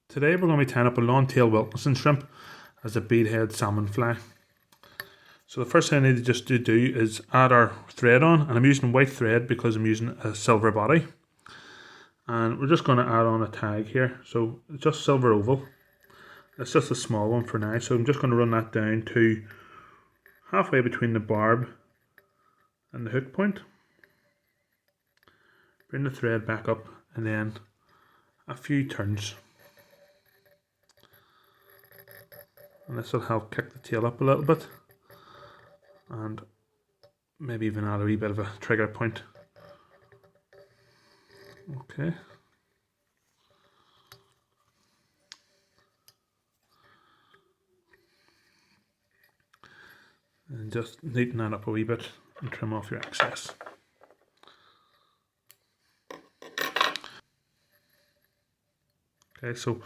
Today we're going to be tying up a long-tail Wilkinson shrimp as a beadhead salmon fly. So the first thing I need to just do is add our thread on, and I'm using white thread because I'm using a silver body. And we're just going to add on a tag here, so it's just silver oval. It's just a small one for now, so I'm just going to run that down to halfway between the barb and the hook point. Bring the thread back up and then a few turns. And this will help kick the tail up a little bit and maybe even add a wee bit of a trigger point. Okay. And just neaten that up a wee bit and trim off your excess. Okay, so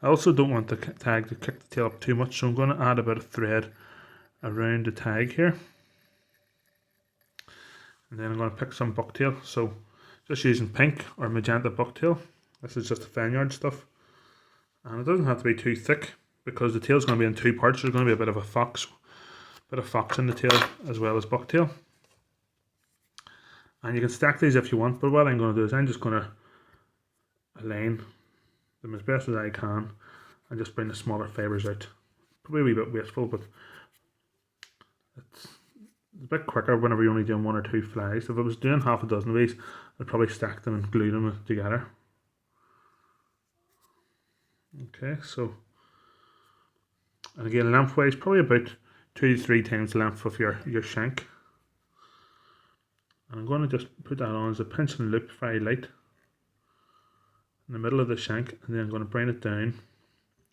I also don't want the tag to kick the tail up too much, so I'm going to add a bit of thread around the tag here. And then I'm going to pick some bucktail, so just using pink or magenta bucktail. This is just the Vineyard stuff. And it doesn't have to be too thick because the tail's going to be in two parts. There's going to be a bit of fox in the tail as well as bucktail. And you can stack these if you want, but what I'm going to do is I'm just going to align them as best as I can and just bring the smaller fibres out. Probably a wee bit wasteful, but it's a bit quicker whenever you're only doing one or two flies. If I was doing half a dozen of these, I'd probably stack them and glue them together. Okay, so, and again, lengthwise, probably about 2 to 3 times the length of your shank. And I'm going to just put that on as a pinch and loop, very light, in the middle of the shank, and then I'm going to bring it down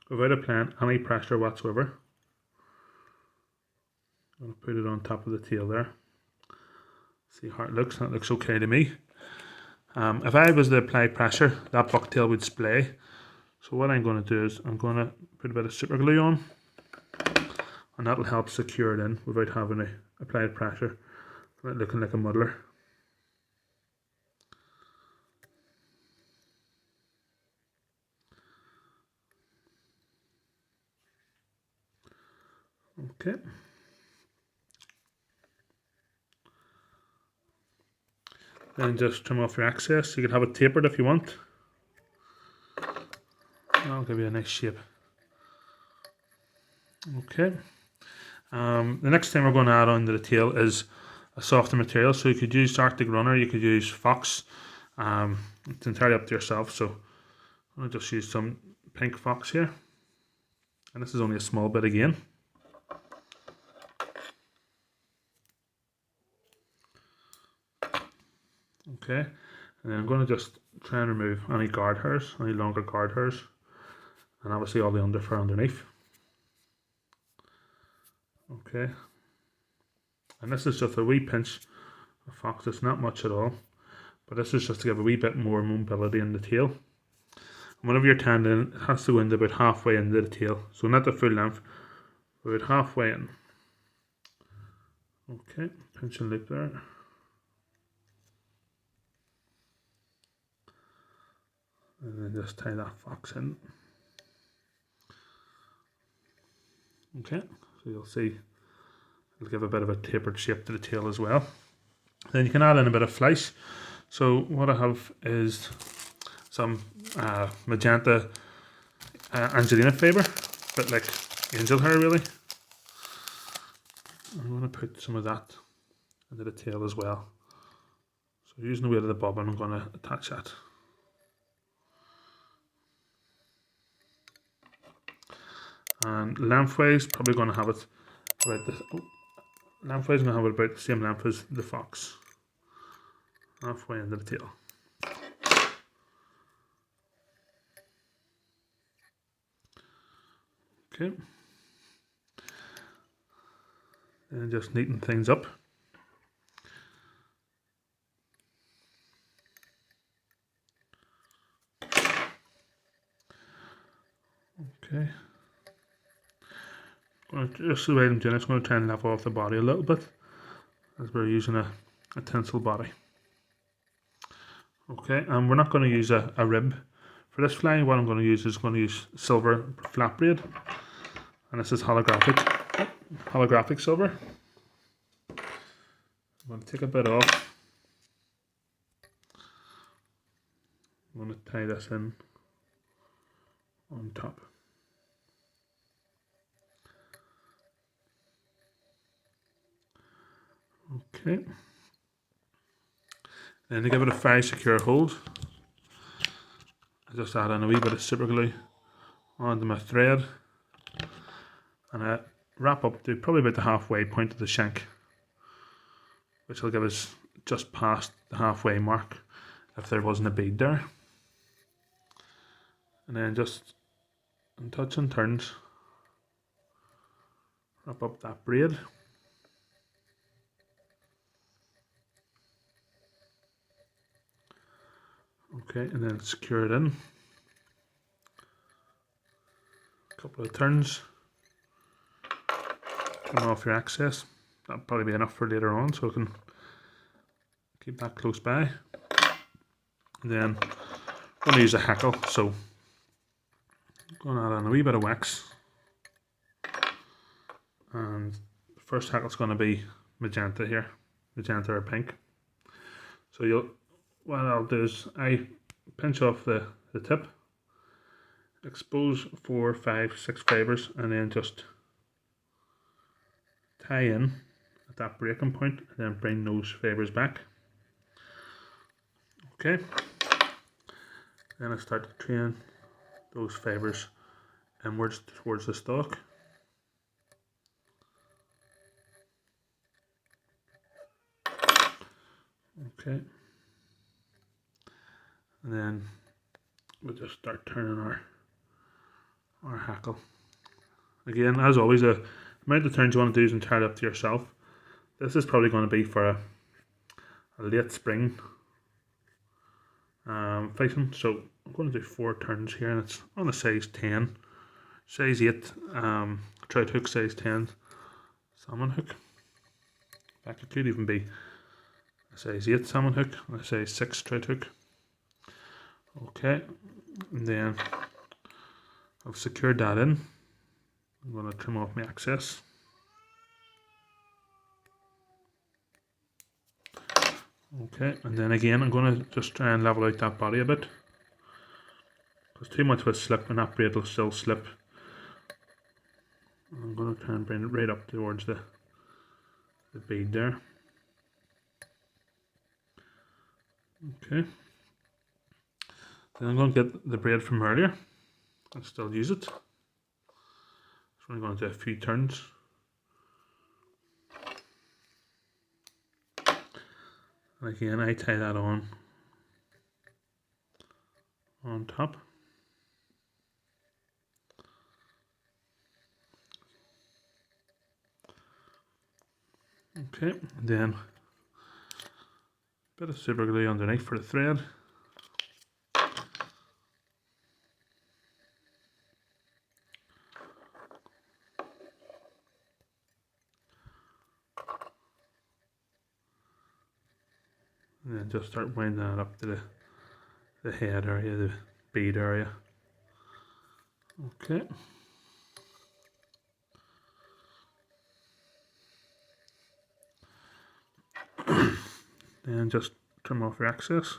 without applying any pressure whatsoever. I'm going to put it on top of the tail there. See how it looks. That looks okay to me. If I was to apply pressure, that bucktail would splay. So what I'm going to do is I'm going to put a bit of super glue on, and that will help secure it in without having to apply pressure, without looking like a muddler. Okay. Then just trim off your excess. You can have it tapered if you want. That'll give you a nice shape. Okay. The next thing we're going to add on to the tail is a softer material. So you could use Arctic Runner, you could use Fox. It's entirely up to yourself. So I'm going to just use some pink Fox here. And this is only a small bit again. Okay, and then I'm going to just try and remove any guard hairs, any longer guard hairs, and obviously all the underfur underneath. Okay, and this is just a wee pinch of Fox. It's not much at all, but this is just to give a wee bit more mobility in the tail. And whenever you're tying in, it has to go in about halfway into the tail, so not the full length, but about halfway in. Okay, pinch and loop there. And then just tie that Fox in. Okay, so you'll see it'll give a bit of a tapered shape to the tail as well. Then you can add in a bit of fleece. So what I have is some magenta Angelina fibre, a bit like angel hair really. I'm going to put some of that into the tail as well. So using the weight of the bobbin, I'm going to attach that. And lengthwise, probably going to have it about the lengthwise, I'm going to have it about the same length as the Fox, halfway into the tail. Okay, and just neaten things up. Okay. Just the way I'm doing it, it's going to try and level off the body a little bit as we're using a tinsel body. Okay, and we're not going to use a rib For this fly, what I'm going to use is silver flat braid, and this is holographic silver. I'm going to take a bit off. I'm going to tie this in on top. Okay. Then to give it a very secure hold, I just add in a wee bit of super glue onto my thread, and I wrap up to probably about the halfway point of the shank, which will give us just past the halfway mark if there wasn't a bead there. And then just in touch and turns, wrap up that braid. Okay, and then secure it in. A couple of turns. Turn off your access. That'll probably be enough for later on, so I can keep that close by. And then I'm going to use a hackle, so I'm going to add on a wee bit of wax. And the first hackle is going to be magenta here, magenta or pink. So what I'll do is I pinch off the tip, expose 4, 5, 6 fibres, and then just tie in at that breaking point, and then bring those fibres back. Okay, then I start to train those fibres inwards towards the stalk. Okay, and then we'll just start turning our hackle. Again, as always, the amount of turns you want to do is entirely up to yourself. This is probably going to be for a late spring fishing, so I'm going to do 4 turns here, and it's on a size 10, size 8 trout hook, size 10 salmon hook. In fact, it could even be a size 8 salmon hook and a size 6 trout hook. Okay, and then I've secured that in. I'm going to trim off my excess. Okay, and then again I'm going to just try and level out that body a bit, because too much of a slip and that braid will still slip. I'm going to try and bring it right up towards the bead there. Okay, then I'm going to get the braid from earlier and still use it. So I'm going to do a few turns. And again, I tie that on top. Okay, and then a bit of super glue underneath for the thread. And then just start winding that up to the head area, the bead area. Okay. Then just trim off your excess.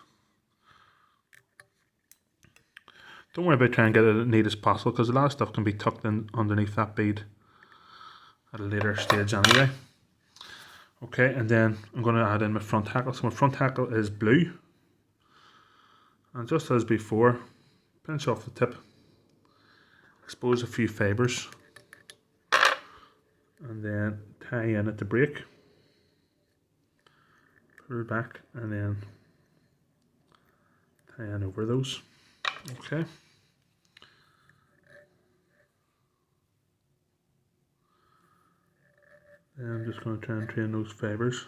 Don't worry about trying to get it as neat as possible, because a lot of stuff can be tucked in underneath that bead at a later stage anyway. Okay, and then I'm going to add in my front hackle. So my front hackle is blue. And just as before, pinch off the tip, expose a few fibres, and then tie in at the break. Put it back and then tie in over those. Okay. Then I'm just going to try and train those fibres.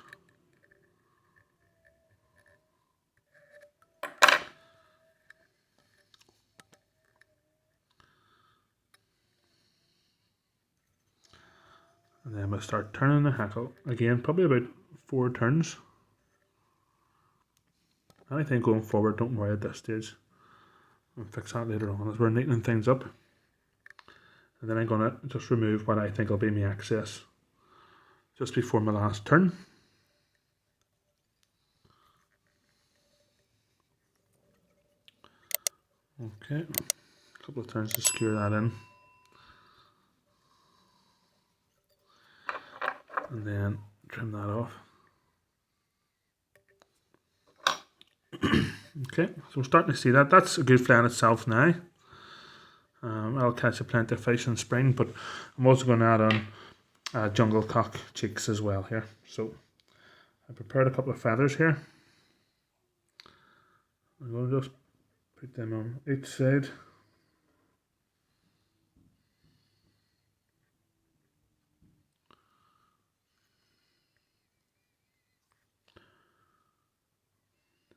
And then we'll start turning the hackle. Again, probably about 4 turns. Anything going forward, don't worry at this stage. I'll fix that later on as we're neatening things up. And then I'm going to just remove what I think will be my excess just before my last turn. Okay, a couple of turns to secure that in. And then trim that off. Okay, so we're starting to see that. That's a good flay in itself now. I'll catch a plenty of fish in spring, but I'm also going to add on jungle cock cheeks as well here. So I prepared a couple of feathers here. I'm going to just put them on each side.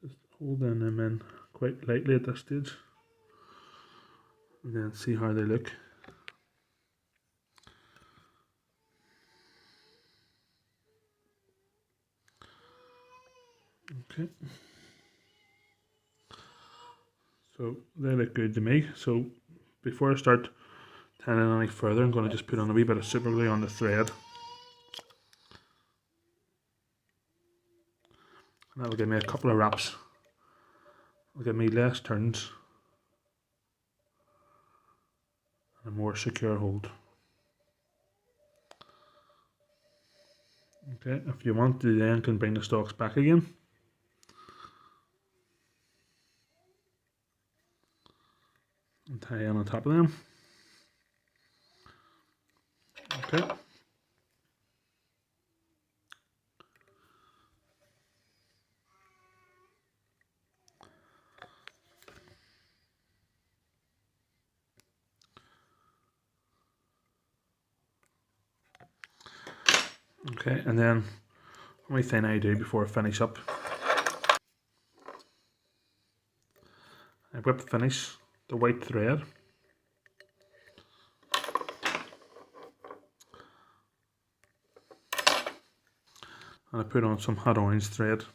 Just holding them in quite lightly at this stage. And then see how they look. Okay. So they look good to me. So before I start tanning any further, I'm going to just put on a wee bit of super glue on the thread. And that'll give me a couple of wraps. It'll give me less turns and a more secure hold. Okay, if you want, you then can bring the stalks back again. And tie in on top of them. Okay. Okay, and then only thing I do before I finish up, I whip finish the white thread. And I put on some hot orange thread.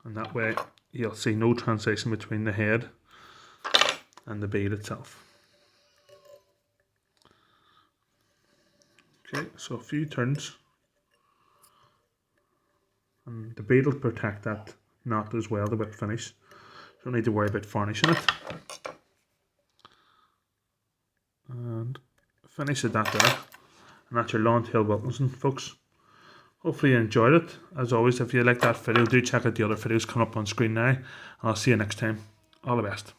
And that way you'll see no transition between the head and the bead itself. Okay, so a few turns. And the bead will protect that knot as well, the whip finish. Don't need to worry about varnishing it. And finish it that there. And that's your long-tailed Wilkinson, folks. Hopefully you enjoyed it. As always, if you like that video, do check out the other videos coming up on screen now. And I'll see you next time. All the best.